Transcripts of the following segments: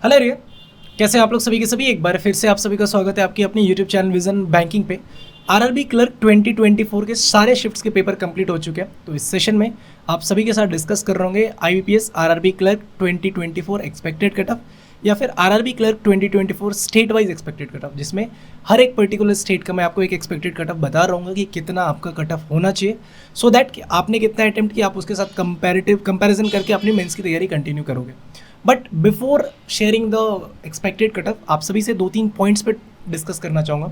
Hello area, कैसे हैं आप लोग सभी के सभी। एक बार फिर से आप सभी का स्वागत है आपकी अपनी यूट्यूब चैनल विजन बैंकिंग पे। आरआरबी क्लर्क 2024 के सारे शिफ्ट्स के पेपर कंप्लीट हो चुके हैं। तो इस सेशन में आप सभी के साथ डिस्कस कर रहे होंगे IBPS RRB clerk 2024 expected cut off या फिर RRB clerk 2024 state wise expected cut off, जिसमें हर एक पर्टिकुलर स्टेट का मैं आपको एक एक्सपेक्टेड कट ऑफ बता रहा हूँ कि कितना आपका कट ऑफ होना चाहिए, सो दैट कि आपने कितना अटेम्प्ट किया आप उसके साथ कंपैरिजन करके अपनी मेंस की तैयारी कंटिन्यू करोगे। But before sharing the expected cut off, आप सभी से 2-3 पॉइंट्स पे डिस्कस करना चाहूँगा।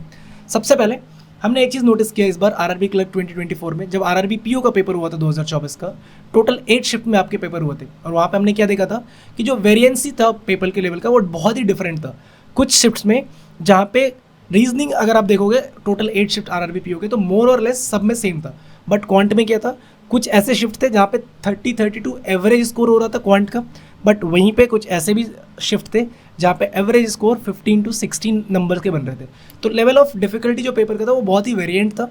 सबसे पहले हमने एक चीज़ नोटिस किया इस बार आरआरबी क्लर्क 2024 में, जब आरआरबी पीओ का पेपर हुआ था 2024 का, टोटल 8 शिफ्ट में आपके पेपर हुए थे। और वहाँ पे हमने क्या देखा था कि जो वेरिएंसी था पेपर के लेवल का वो बहुत ही डिफरेंट था। कुछ शिफ्ट्स में जहाँ पे रीजनिंग अगर आप देखोगे टोटल 8 शिफ्ट आरआरबी पीओ के, तो मोर और लेस सब में सेम था। बट क्वांट में क्या था, कुछ ऐसे शिफ्ट थे जहाँ पे 30-32 एवरेज स्कोर हो रहा था क्वांट का, बट वहीं पे कुछ ऐसे भी शिफ्ट थे जहाँ पे एवरेज स्कोर 15-16 नंबर के बन रहे थे। तो लेवल ऑफ डिफिकल्टी जो पेपर का था वो बहुत ही वेरिएंट था।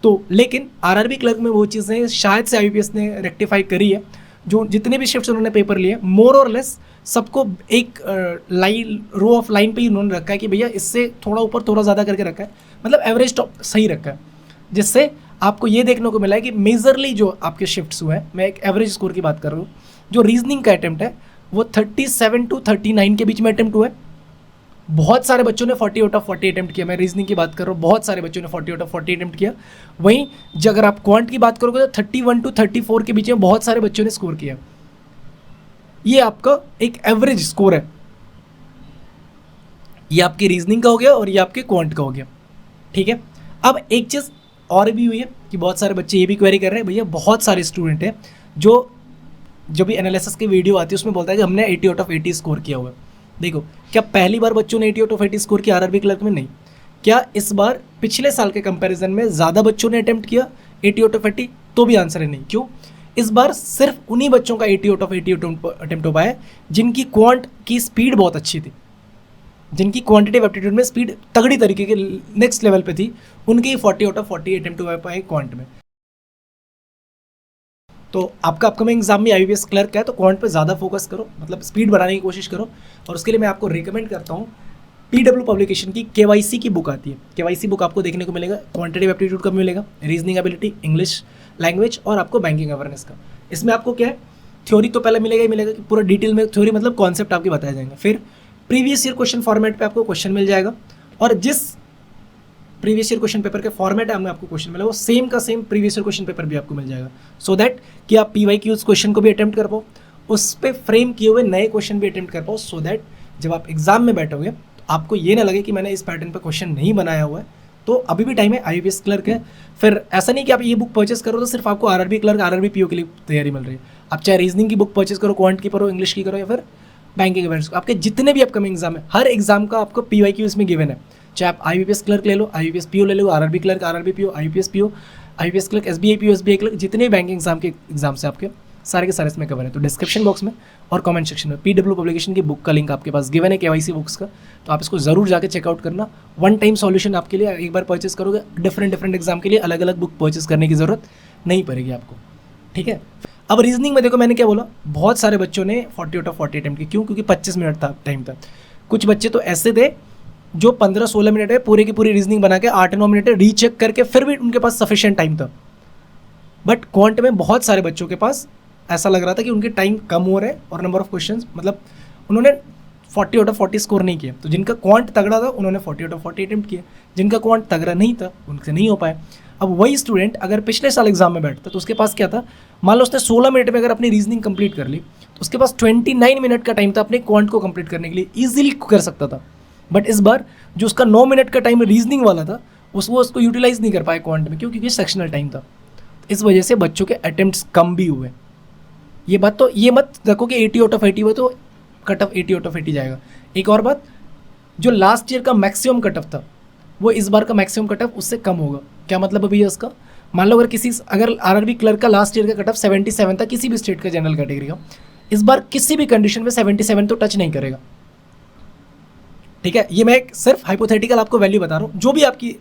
तो लेकिन आरआरबी क्लर्क में वो चीज़ें शायद से आईबीपीएस ने रेक्टिफाई करी है। जो जितने भी शिफ्ट्स उन्होंने पेपर लिए मोर और लेस सबको एक लाइन रो ऑफ लाइन पे ही उन्होंने रखा है कि भैया इससे थोड़ा ऊपर थोड़ा ज़्यादा करके रखा है, मतलब एवरेज टॉप सही रखा है। जिससे आपको ये देखने को मिला है कि मेजरली जो आपके शिफ्ट्स हुए हैं, मैं एक एवरेज स्कोर की बात कर रहा हूँ, जो रीजनिंग का अटेम्प्ट है वो 37 to 39 के बीच में अटेम्प्ट हुआ है। बहुत सारे बच्चों ने 40 आउट ऑफ 40 अटेम्प्ट किया। मैं रीजनिंग की बात कर रहा हूँ, बहुत सारे बच्चों ने 40 आउट ऑफ 40 अटेम्प्ट किया। वहीं अगर आप क्वांट की बात करोगे तो 31 to 34 के बीच में बहुत सारे बच्चों ने स्कोर किया। ये आपका एक एवरेज स्कोर है। ये आपकी रीजनिंग का हो गया और ये आपके क्वांट का हो गया। ठीक है, अब एक चीज़ और भी हुई है कि बहुत सारे बच्चे ये भी क्वेरी कर रहे हैं, भैया बहुत सारे स्टूडेंट हैं जो भी एनालिसिस की वीडियो आती है उसमें बोलता है कि हमने 80 आउट ऑफ 80 स्कोर किया हुआ है। देखो, क्या पहली बार बच्चों ने 80 आउट ऑफ 80 स्कोर किया आरआरबी क्लर्क में? नहीं। क्या इस बार पिछले साल के कंपैरिजन में ज़्यादा बच्चों ने अटेम्प्ट किया 80 आउट ऑफ 80? तो भी आंसर है नहीं। क्यों? इस बार सिर्फ उन्हीं बच्चों का 80 आउट ऑफ 80 अटेम्प्ट हो पाया जिनकी क्वांट की स्पीड बहुत अच्छी थी, जिनकी क्वांटिटेटिव एप्टीट्यूड में स्पीड तगड़ी तरीके के नेक्स्ट लेवल पे थी, उनके 40 आउट ऑफ 40 अटेम्प्ट हो पाए क्वांट में। तो आपका अपकमिंग एग्जाम में आईबीपीएस क्लर्क है तो क्वांट पे ज़्यादा फोकस करो, मतलब स्पीड बढ़ाने की कोशिश करो। और उसके लिए मैं आपको रिकमेंड करता हूँ पीडब्ल्यू पब्लिकेशन की केवाईसी की बुक आती है। केवाईसी बुक आपको देखने को मिलेगा क्वांटिटेटिव एप्टीट्यूड का मिलेगा, रीजनिंग एबिलिटी, इंग्लिश लैंग्वेज और आपको बैंकिंग अवेयरनेस का। इसमें आपको क्या है, थ्योरी तो पहले मिलेगा ही मिलेगा कि पूरा डिटेल में थ्योरी मतलब कॉन्सेप्ट आपके बताया जाएंगे। फिर प्रीवियस ईयर क्वेश्चन फॉर्मेट पे आपको क्वेश्चन मिल जाएगा, और जिस प्रीवियस ईयर क्वेश्चन पेपर के फॉर्मेट में आपको क्वेश्चन मिला वो सेम का same previous year question paper भी आपको मिल जाएगा, सो दैट कि आप PYQ क्वेश्चन को भी अटेम्प्ट कर पाओ, उस पर फ्रेम किए हुए नए क्वेश्चन भी अटेम्प्ट कर पाओ, सो दैट जब आप एग्जाम में बैठोगे तो आपको ये ना लगे कि मैंने इस पैटर्न पर क्वेश्चन नहीं बनाया हुआ है। तो अभी भी टाइम है, आईबीपीएस क्लर्क है। फिर ऐसा नहीं कि आप ये बुक परचेस करो तो सिर्फ आपको आरआरबी क्लर्क आरआरबी पीओ के लिए तैयारी मिल रही है। आप चाहे रीजनिंग की बुक परचेस करो, क्वांट की करो, इंग्लिश की करो, या फिर बैंकिंग अवेयर्स, आपके जितने भी अपकमिंग एग्जाम है हर एग्जाम का आपको PYQ इसमें गिवन है। चाहे आप आईबीपीएस क्लर्क ले लो, आईबीपीएस पीओ ले लो, RRB clerk, RRB PO, IBPS PO, IBPS clerk, SBI PO, SBI clerk, जितने बैंकिंग एग्जाम के एग्जाम से आपके सारे के सारे इसमें कवर है। तो डिस्क्रिप्शन बॉक्स में और कमेंट सेक्शन में पीडब्ल्यू पब्लिकेशन की बुक का लिंक आपके पास गिवन है, केवाईसी बुक्स का, तो आप इसको जरूर जाके चेकआउट करना। वन टाइम सॉल्यूशन आपके लिए, एक बार परचेस करोगे डिफरेंट एग्जाम के लिए अलग अलग बुक परचेस करने की जरूरत नहीं पड़ेगी आपको। ठीक है, अब रीजनिंग में देखो मैंने क्या बोला, बहुत सारे बच्चों ने 40 आउट ऑफ 40 अटेम्प्ट की। क्यों? क्योंकि 25 मिनट था टाइम था। कुछ बच्चे तो ऐसे थे जो 15-16 मिनट है पूरे की पूरी रीजनिंग बना के 8-9 मिनट रीचेक करके फिर भी उनके पास सफिशिएंट टाइम था। बट क्वांट में बहुत सारे बच्चों के पास ऐसा लग रहा था कि उनके टाइम कम हो रहे हैं और नंबर ऑफ क्वेश्चंस, मतलब उन्होंने 40 आउट ऑफ 40 स्कोर नहीं किया। तो जिनका क्वांट तगड़ा था उन्होंने 40 आउट ऑफ 40 अटेम्प्ट किया, जिनका क्वांट तगड़ा नहीं था उनसे नहीं हो पाया। अब वही स्टूडेंट अगर पिछले साल एग्जाम में बैठता तो उसके पास क्या था, मान लो उसने 16 मिनट में अगर अपनी रीजनिंग कंप्लीट कर ली तो उसके पास 29 मिनट का टाइम था अपने क्वांट को कंप्लीट करने के लिए, ईजिली कर सकता था। बट इस बार जो उसका 9 मिनट का टाइम रीजनिंग वाला था उसको यूटिलाइज नहीं कर पाया क्वांट में। क्यों? क्योंकि सेक्शनल टाइम था। इस वजह से बच्चों के अटेम्प्ट्स कम भी हुए। ये बात तो ये मत रखो कि 80 आउट ऑफ 80 हुआ तो कट ऑफ 80 आउट ऑफ 80 जाएगा। एक और बात, जो लास्ट ईयर का मैक्सिमम कट ऑफ था वो इस बार का मैक्सिमम कट ऑफ उससे कम होगा। क्या मतलब अभी है उसका? मान लो अगर आरआरबी क्लर्क का लास्ट ईयर का कट ऑफ 77 था किसी भी स्टेट का जनरल कैटेगरी का, इस बार किसी भी कंडीशन में 77 तो टच नहीं करेगा। ठीक है, ये मैं सिर्फ हाइपोथेटिकल आपको वैल्यू बता रहा हूँ। जो भी आपकी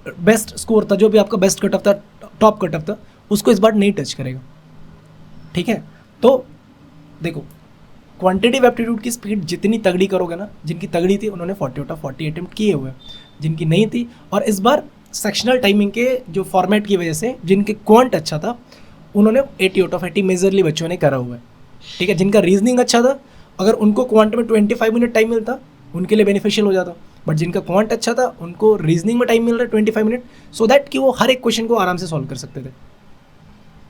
बेस्ट स्कोर था, जो भी आपका बेस्ट कट ऑफ था, टॉप कट ऑफ था, उसको इस बार नहीं टच करेगा। ठीक है, तो देखो क्वांटिटेटिव एप्टीट्यूड की स्पीड जितनी तगड़ी करोगे ना, जिनकी तगड़ी थी उन्होंने 40 अटेम्प्ट किए हुए, जिनकी नहीं थी, और इस बार सेक्शनल टाइमिंग के जो फॉर्मेट की वजह से जिनके क्वांट अच्छा था उन्होंने 80/80 मेजरली बच्चों ने करा हुआ है। ठीक है, जिनका रीजनिंग अच्छा था अगर उनको क्वांट में 25 मिनट टाइम मिलता उनके लिए बेनिफिशियल हो जाता, बट जिनका क्वांट अच्छा था उनको रीजनिंग में टाइम मिल रहा है 25 मिनट, सो दैट कि वो हर एक क्वेश्चन को आराम से सॉल्व कर सकते थे।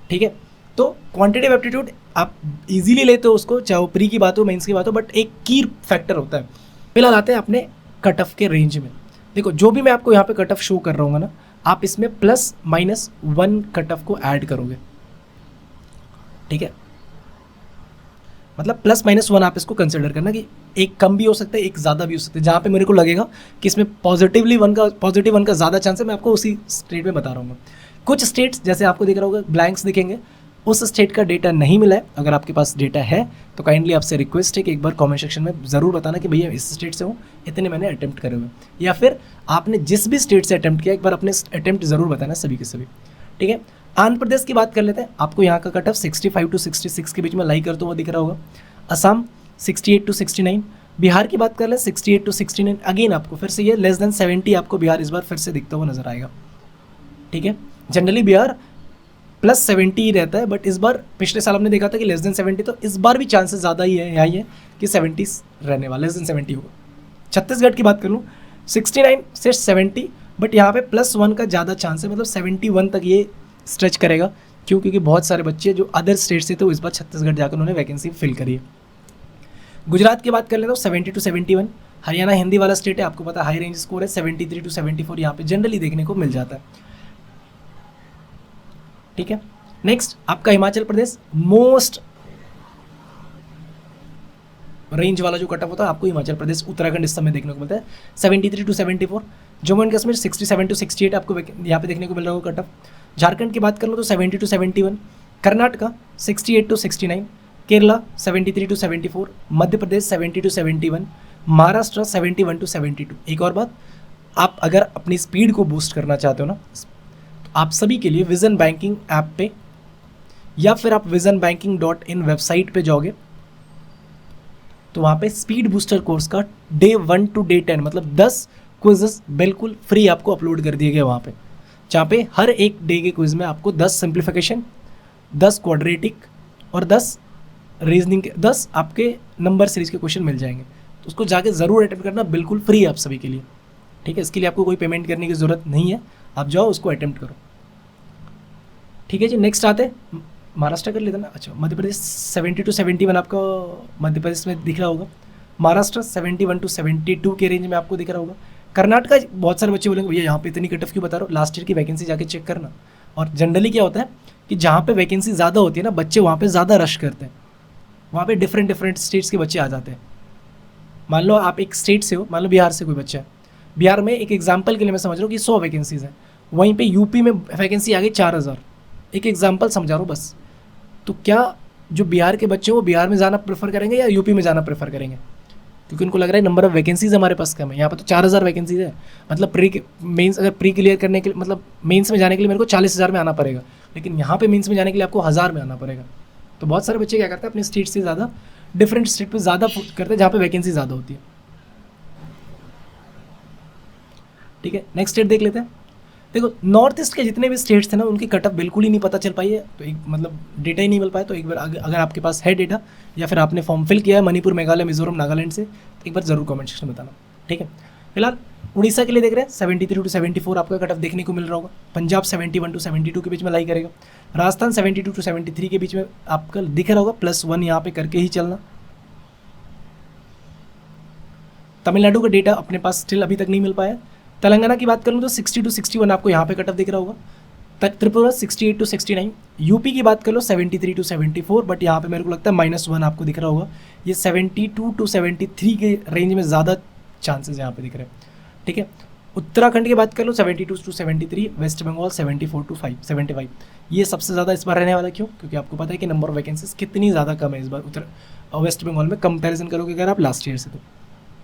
ठीक है, तो क्वांटिटेटिव एप्टीट्यूड आप इजीली लेते हो उसको, चाहे वो प्री की बात हो मेंस की बात हो, बट एक की फैक्टर होता है। फिलहाल आते हैं अपने कट ऑफ के रेंज में। देखो जो भी मैं आपको यहाँ पे कट ऑफ शो कर रहा हूँ ना, आप इसमें +-1 कट ऑफ को ऐड करोगे। ठीक है, मतलब +-1 आप इसको कंसिडर करना कि एक कम भी हो सकता है, एक ज़्यादा भी हो सकता है। जहाँ पे मेरे को लगेगा कि इसमें पॉजिटिव वन का ज़्यादा चांस है, मैं आपको उसी स्टेट में बता रहा हूँ। कुछ स्टेट्स जैसे आपको दिख रहा होगा ब्लैंक्स दिखेंगे, उस स्टेट का डेटा नहीं मिला है। अगर आपके पास डेटा है तो काइंडली आपसे रिक्वेस्ट है कि एक बार कमेंट सेक्शन में ज़रूर बताना कि भैया इस स्टेट से हूँ, इतने मैंने अटेम्प्ट करे हुए, या फिर आपने जिस भी स्टेट से अटेम्प्ट किया एक बार अपने अटेम्प्ट ज़रूर बताना सभी के सभी। ठीक है, आंध्र प्रदेश की बात कर लेते हैं। आपको यहाँ का कट ऑफ 65 to 66 के बीच में लाई करते हुए दिख रहा होगा। असम 68 to 69। बिहार की बात कर ले 68 to 69। अगेन आपको फिर से ये <70 आपको बिहार इस बार फिर से दिखता हुआ नजर आएगा। ठीक है, जनरली बिहार +70 ही रहता है, बट इस बार पिछले साल हमने देखा था कि <70, तो इस बार भी चांसेस ज़्यादा ही है, यहाँ ही है कि 70 रहने वाला, $70 होगा। छत्तीसगढ़ की बात कर लूँ 69 से 70, बट यहाँ पे +1 का ज़्यादा चांस है, मतलब 71 तक ये स्ट्रेच करेगा। क्यों? क्योंकि बहुत सारे बच्चे जो अदर स्टेट से थे वो इस बार छत्तीसगढ़ जाकर उन्होंने वैकेंसी फिल करी है। गुजरात की बात कर लेते हो 70 to 71। हरियाणा हिंदी वाला स्टेट है, आपको पता हाई रेंज स्कोर है 73 to 74 यहाँ पे जनरली देखने को मिल जाता है। ठीक है, नेक्स्ट आपका हिमाचल प्रदेश मोस्ट रेंज वाला जो कट ऑफ होता है आपको हिमाचल प्रदेश उत्तराखंड इस समय देखने को मिलता है 73 to 74। Jammu and Kashmir 67 to 68 आपको यहाँ पे देखने को मिल रहा होगा कट ऑफ। झारखंड की बात कर लो तो 70 to 71। Karnataka 68 to 69। Kerala 73 to 74। Madhya Pradesh 70 to 71। Maharashtra 71 to 72। एक और बात, आप अगर अपनी स्पीड को बूस्ट करना चाहते हो ना, तो आप सभी के लिए विजन बैंकिंग ऐप पे या फिर आप visionbanking.in वेबसाइट पे जाओगे तो वहाँ पे स्पीड बूस्टर कोर्स का Day 1 to Day 10 मतलब 10 क्विजेस बिल्कुल फ्री आपको अपलोड कर दिए गए वहाँ पे, जहाँ पे हर एक डे के क्विज में आपको 10 सिंप्लीफिकेशन, 10 क्वाड्रेटिक और 10 रीजनिंग के 10 आपके नंबर सीरीज के क्वेश्चन मिल जाएंगे। तो उसको जाके ज़रूर अटेम्प्ट करना, बिल्कुल फ्री आप सभी के लिए। ठीक है, इसके लिए आपको कोई पेमेंट करने की ज़रूरत नहीं है, आप जाओ उसको अटेम्प्ट करो। ठीक है जी, नेक्स्ट आते हैं महाराष्ट्र कर लेते हैं ना। अच्छा, मध्य प्रदेश 70 to 71 आपका मध्य प्रदेश में दिख रहा होगा। महाराष्ट्र 71 to 72 के रेंज में आपको दिख रहा होगा। कर्नाटका बहुत सारे बच्चे बोलेंगे भैया यहाँ पे इतनी कट ऑफ क्यों बता रहे हो, लास्ट ईयर की वैकेंसी जाके चेक करना। और जनरली क्या होता है कि जहाँ पे वैकेंसी ज़्यादा होती है ना, बच्चे वहाँ पे ज़्यादा रश करते हैं, वहाँ पे डिफरेंट स्टेट्स के बच्चे आ जाते हैं। मान लो आप एक स्टेट से हो, मान लो बिहार से कोई बच्चा है, बिहार में एक एग्जाम्पल के लिए मैं समझ रहा हूँ कि 100 वैकेंसीज़ हैं, वहीं पे यूपी में वैकेंसी आ गई 4000। एक एग्जाम्पल समझा रहा हूँ बस। तो क्या जो बिहार के बच्चे वो बिहार में जाना प्रेफर करेंगे या यूपी में जाना प्रेफर करेंगे? क्योंकि उनको लग रहा है नंबर ऑफ वैकेंसीज हमारे पास कम है। यहाँ पर तो 4000 वैकेंसीज है, मतलब मेंस अगर प्री क्लियर करने के लिए, मतलब मेंस में जाने के लिए मेरे को 40,000 में आना पड़ेगा, लेकिन यहाँ पे मेंस में जाने के लिए आपको 1000 में आना पड़ेगा। तो बहुत सारे बच्चे क्या करते हैं अपनी स्टेट से ज़्यादा डिफरेंट स्टेट पे ज़्यादा करते हैं जहाँ पे वैकेंसी ज़्यादा होती है। ठीक है, नेक्स्ट स्टेट देख लेते हैं। देखो नॉर्थ ईस्ट के जितने भी स्टेट्स थे ना, उनकी कट ऑफ बिल्कुल ही नहीं पता चल पाई है, तो एक मतलब डेटा ही नहीं मिल पाया। तो एक बार अगर आपके पास है डेटा या फिर आपने फॉर्म फिल किया है मणिपुर, मेघालय, मिजोरम, नागालैंड से, तो एक बार जरूर कमेंट सेक्शन में बताना। ठीक है, फिलहाल उड़ीसा के लिए देख रहे हैं 73 to 74 आपका कट ऑफ देखने को मिल रहा होगा। पंजाब 71 to 72 के बीच में लाई करेगा। राजस्थान 72 to 73 के बीच में आपका दिख रहा होगा, +1 यहाँ पे करके ही चलना। तमिलनाडु का डेटा अपने पास स्टिल अभी तक नहीं मिल पाया। तेलंगाना की बात करूँ तो 60 to 61 आपको यहाँ पे कट ऑफ दिख रहा होगा। त्रिपुरा 68 to 69। यूपी की बात कर लो 73 to 74, बट यहाँ पे मेरे को लगता है -1 आपको दिख रहा होगा। ये 72 to 73 के रेंज में ज़्यादा चांसेस यहाँ पे दिख रहे हैं। ठीक है, उत्तराखंड की बात कर लो 72 to 73। वेस्ट बंगाल 74 to 75। ये सबसे ज़्यादा इस बार रहने वाला। क्यों? क्योंकि आपको पता है कि नंबर ऑफ वैकेंसीज कितनी ज़्यादा कम है इस बार वेस्ट बंगाल में कंपेरिजन करोगे अगर आप लास्ट ईयर से। तो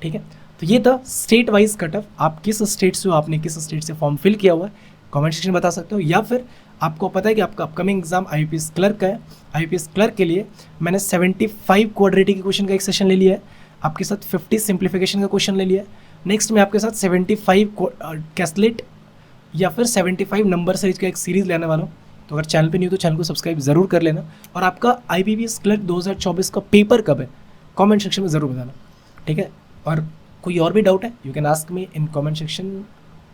ठीक है, तो ये था स्टेट वाइज कट ऑफ। आप किस स्टेट से हो, आपने किस स्टेट से फॉर्म फिल किया हुआ है, कमेंट सेक्शन में बता सकते हो, या फिर आपको पता है कि आपका अपकमिंग एग्जाम IBPS क्लर्क का है, IBPS क्लर्क के लिए मैंने 75 क्वाड्रेटिक इक्वेशन का एक सेशन ले लिया है, आपके साथ 50 सिंप्लीफिकेशन का क्वेश्चन ले लिया है। नेक्स्ट मैं आपके साथ 75 कैस्लेट या फिर 75 नंबर सीरीज का एक सीरीज़ लेने वाला हूँ। तो अगर चैनल पे नहीं हो तो चैनल को सब्सक्राइब ज़रूर कर लेना। और आपका IBPS क्लर्क 2024 का पेपर कब है, कमेंट सेक्शन में ज़रूर बताना, ठीक है। और कोई और भी डाउट है, you can ask me in comment section.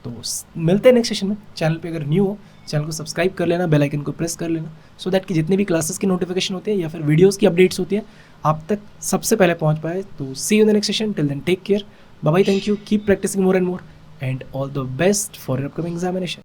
तो मिलते हैं नेक्स्ट सेशन में। चैनल पे अगर न्यू हो चैनल को सब्सक्राइब कर लेना, बेल आइकन को प्रेस कर लेना, सो दैट कि जितने भी क्लासेस की नोटिफिकेशन होती है या फिर वीडियोस की अपडेट्स होती है आप तक सबसे पहले पहुंच पाए। तो see you in the next session, till then take care, bye bye, thank you, keep practising more and more, and all the best for your upcoming examination.